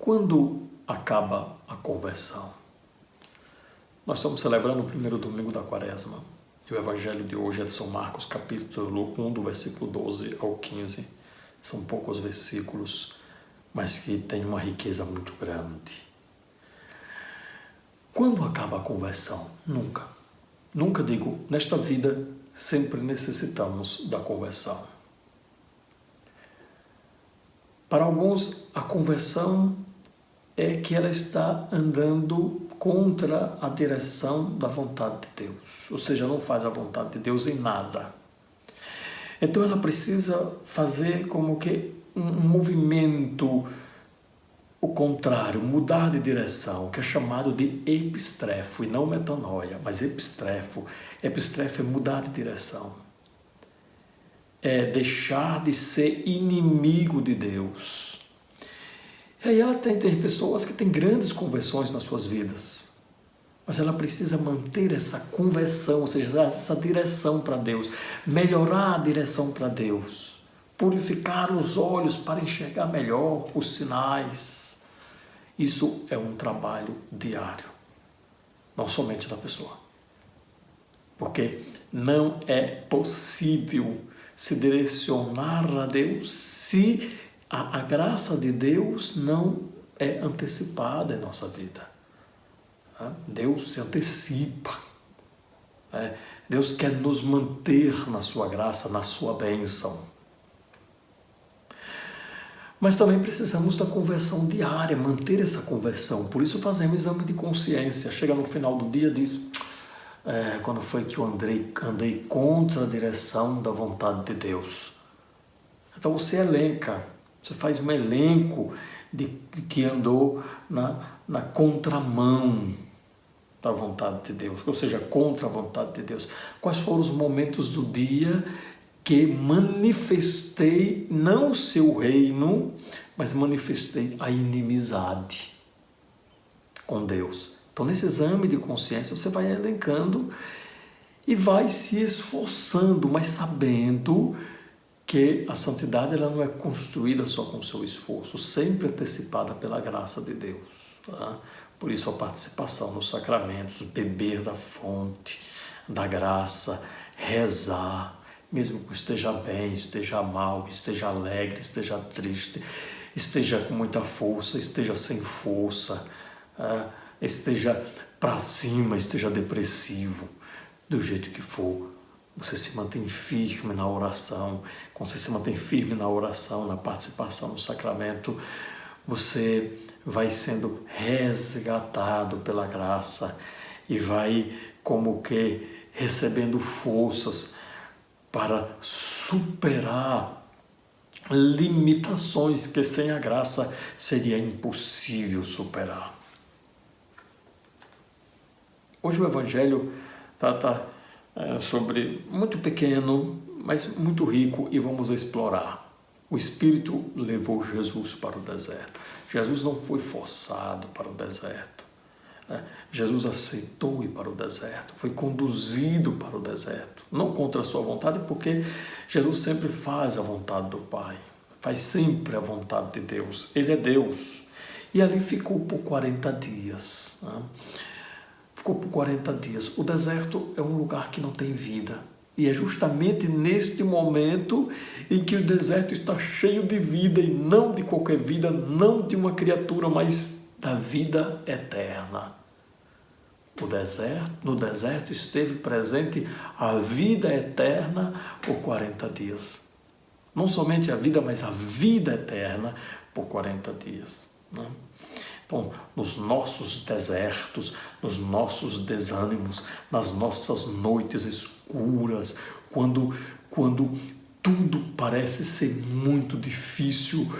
Quando acaba a conversão? Nós estamos celebrando o primeiro domingo da Quaresma. E o Evangelho de hoje é de São Marcos, capítulo 1, do versículo 12 ao 15. São poucos versículos, mas que têm uma riqueza muito grande. Quando acaba a conversão? Nunca. Nunca digo, nesta vida sempre necessitamos da conversão. Para alguns, a conversão é que ela está andando contra a direção da vontade de Deus, ou seja, não faz a vontade de Deus em nada. Então ela precisa fazer como que um movimento, o contrário, mudar de direção, que é chamado de epistrefo, e não metanoia, mas epistrefo. Epistrefo é mudar de direção, é deixar de ser inimigo de Deus. E aí ela tem pessoas que têm grandes conversões nas suas vidas, mas ela precisa manter essa conversão, ou seja, essa direção para Deus, melhorar a direção para Deus, purificar os olhos para enxergar melhor os sinais. Isso é um trabalho diário, não somente da pessoa, porque não é possível se direcionar a Deus se a graça de Deus não é antecipada em nossa vida. Deus se antecipa. Deus quer nos manter na sua graça, na sua bênção. Mas também precisamos da conversão diária, manter essa conversão. Por isso fazemos exame de consciência. Chega no final do dia e diz, quando foi que eu andei contra a direção da vontade de Deus? Então você elenca. Você faz um elenco de que andou na contramão da vontade de Deus, ou seja, contra a vontade de Deus. Quais foram os momentos do dia que manifestei não o seu reino, mas manifestei a inimizade com Deus? Então, nesse exame de consciência, você vai elencando e vai se esforçando, mas sabendo que a santidade ela não é construída só com o seu esforço, sempre antecipada pela graça de Deus. Tá? Por isso a participação nos sacramentos, beber da fonte, da graça, rezar, mesmo que esteja bem, esteja mal, esteja alegre, esteja triste, esteja com muita força, esteja sem força, esteja para cima, esteja depressivo, do jeito que for. Você se mantém firme na oração. Quando você se mantém firme na oração, na participação no sacramento, você vai sendo resgatado pela graça e vai como que recebendo forças para superar limitações que sem a graça seria impossível superar. Hoje o Evangelho trata sobre muito pequeno, mas muito rico, e vamos explorar. O Espírito levou Jesus para o deserto. Jesus não foi forçado para o deserto. Jesus aceitou ir para o deserto, foi conduzido para o deserto, não contra a sua vontade, porque Jesus sempre faz a vontade do Pai, faz sempre a vontade de Deus, Ele é Deus. E ali ficou por 40 dias. Ficou por 40 dias. O deserto é um lugar que não tem vida. E é justamente neste momento em que o deserto está cheio de vida, e não de qualquer vida, não de uma criatura, mas da vida eterna. No deserto esteve presente a vida eterna por 40 dias. Não somente a vida, mas a vida eterna por 40 dias. Então, nos nossos desertos, nos nossos desânimos, nas nossas noites escuras, quando tudo parece ser muito difícil,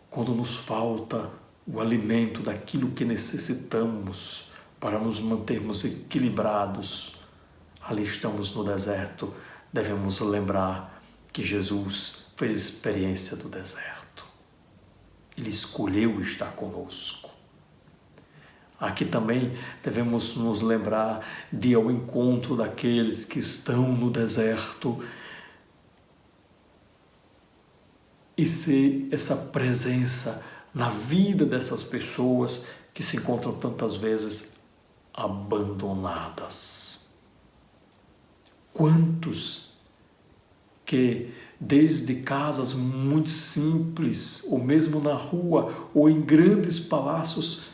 quando nos falta o alimento daquilo que necessitamos para nos mantermos equilibrados, ali estamos no deserto, devemos lembrar que Jesus fez experiência do deserto. Ele escolheu estar conosco. Aqui também devemos nos lembrar de ir ao encontro daqueles que estão no deserto e ser essa presença na vida dessas pessoas que se encontram tantas vezes abandonadas. Quantos que desde casas muito simples, ou mesmo na rua, ou em grandes palácios,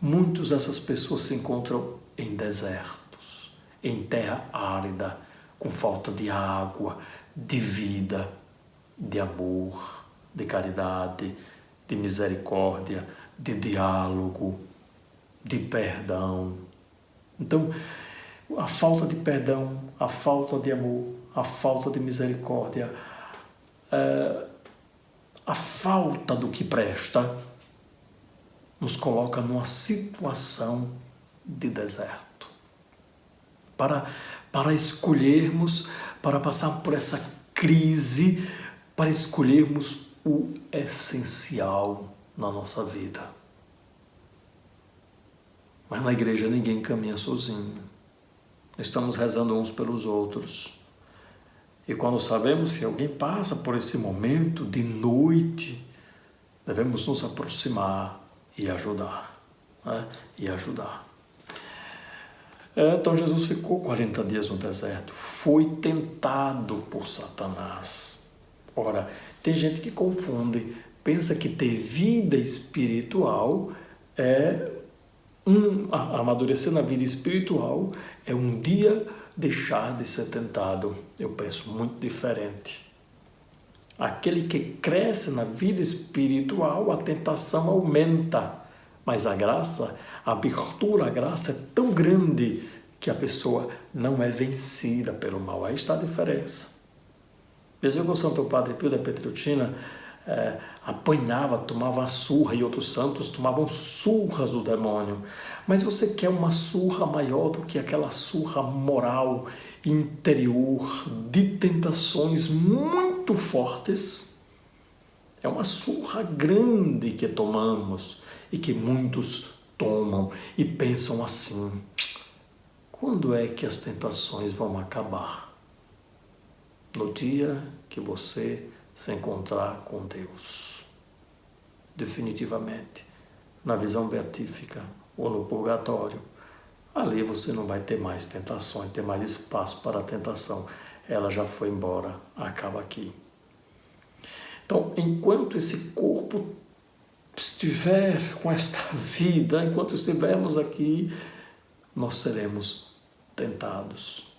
muitas dessas pessoas se encontram em desertos, em terra árida, com falta de água, de vida, de amor, de caridade, de misericórdia, de diálogo, de perdão. Então, a falta de perdão, a falta de amor, a falta de misericórdia, a falta do que presta, nos coloca numa situação de deserto. Para escolhermos, para passar por essa crise, para escolhermos o essencial na nossa vida. Mas na igreja ninguém caminha sozinho. Estamos rezando uns pelos outros. E quando sabemos que alguém passa por esse momento de noite, devemos nos aproximar e ajudar. Né? E ajudar. Então Jesus ficou 40 dias no deserto. Foi tentado por Satanás. Ora, tem gente que confunde, pensa que ter vida espiritual amadurecer na vida espiritual é um dia deixar de ser tentado. Eu penso muito diferente. Aquele que cresce na vida espiritual, a tentação aumenta, mas a graça, a abertura à graça é tão grande que a pessoa não é vencida pelo mal. Aí está a diferença. Veja que o Santo Padre Pio da Pietrelcina apanhava, tomava surra, e outros santos tomavam surras do demônio. Mas você quer uma surra maior do que aquela surra moral, interior, de tentações muito fortes? É uma surra grande que tomamos e que muitos tomam e pensam assim: quando é que as tentações vão acabar? No dia que você se encontrar com Deus. Definitivamente, na visão beatífica ou no purgatório, ali você não vai ter mais tentações, ter mais espaço para a tentação. Ela já foi embora, acaba aqui. Então, enquanto esse corpo estiver com esta vida, enquanto estivermos aqui, nós seremos tentados.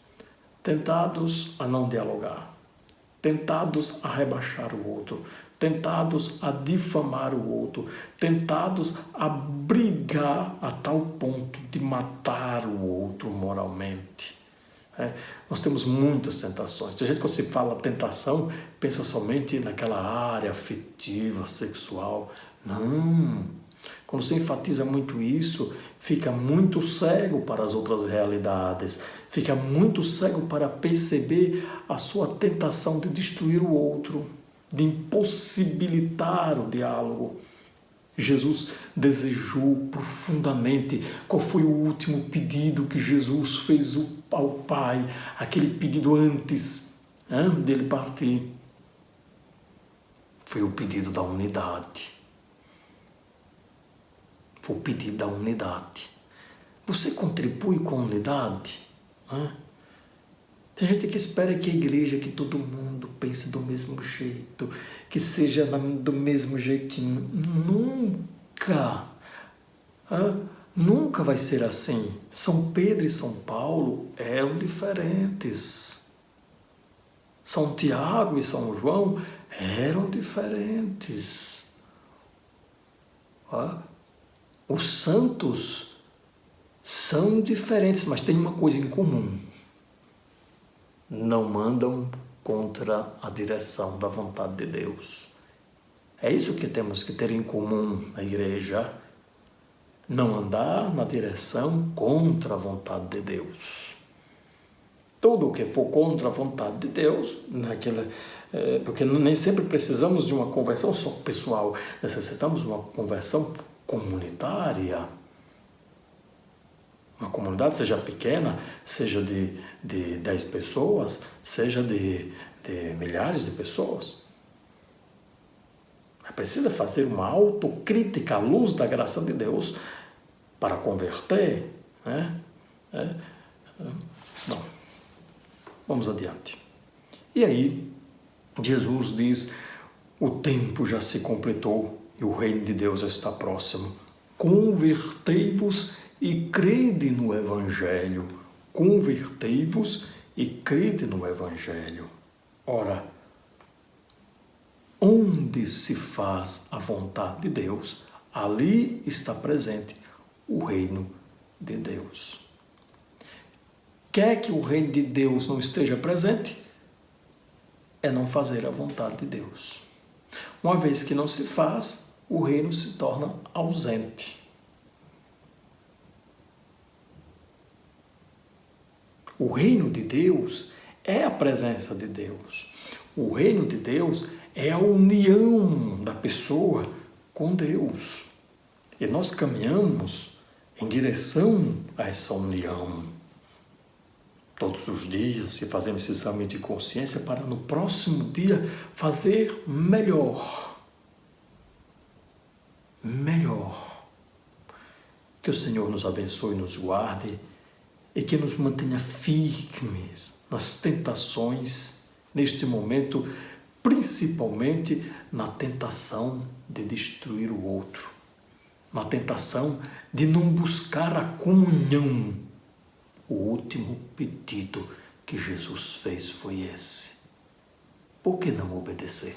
Tentados a não dialogar, tentados a rebaixar o outro, tentados a difamar o outro, tentados a brigar a tal ponto de matar o outro moralmente. Nós temos muitas tentações. A gente, quando se fala tentação, pensa somente naquela área afetiva, sexual. Não. Quando se enfatiza muito isso, fica muito cego para as outras realidades, fica muito cego para perceber a sua tentação de destruir o outro, de impossibilitar o diálogo. Jesus desejou profundamente. Qual foi o último pedido que Jesus fez ao Pai? Aquele pedido antes dele partir. Foi o pedido da unidade. Foi o pedido da unidade. Você contribui com a unidade? Tem gente que espera que a igreja, que todo mundo pense do mesmo jeito, que seja do mesmo jeitinho. Nunca! Nunca vai ser assim. São Pedro e São Paulo eram diferentes. São Tiago e São João eram diferentes. Os santos são diferentes, mas tem uma coisa em comum: não mandam contra a direção da vontade de Deus. É isso que temos que ter em comum na igreja: não andar na direção contra a vontade de Deus. Tudo o que for contra a vontade de Deus, porque nem sempre precisamos de uma conversão só pessoal, necessitamos de uma conversão comunitária. Uma comunidade, seja pequena, seja de 10 pessoas, seja de milhares de pessoas. Precisa fazer uma autocrítica à luz da graça de Deus para converter, né? Bom, vamos adiante. E aí, Jesus diz, o tempo já se completou e o reino de Deus está próximo. Convertei-vos e crede no Evangelho. Convertei-vos e crede no Evangelho. Ora, onde se faz a vontade de Deus, ali está presente o reino de Deus. Quer que o reino de Deus não esteja presente? É não fazer a vontade de Deus. Uma vez que não se faz, o reino se torna ausente. O reino de Deus é a presença de Deus. O reino de Deus é a união da pessoa com Deus. E nós caminhamos em direção a essa união. Todos os dias, se fazemos esse exame de consciência para no próximo dia fazer melhor. Melhor. Que o Senhor nos abençoe e nos guarde e que nos mantenha firmes nas tentações, neste momento, principalmente na tentação de destruir o outro, na tentação de não buscar a comunhão. O último pedido que Jesus fez foi esse. Por que não obedecer?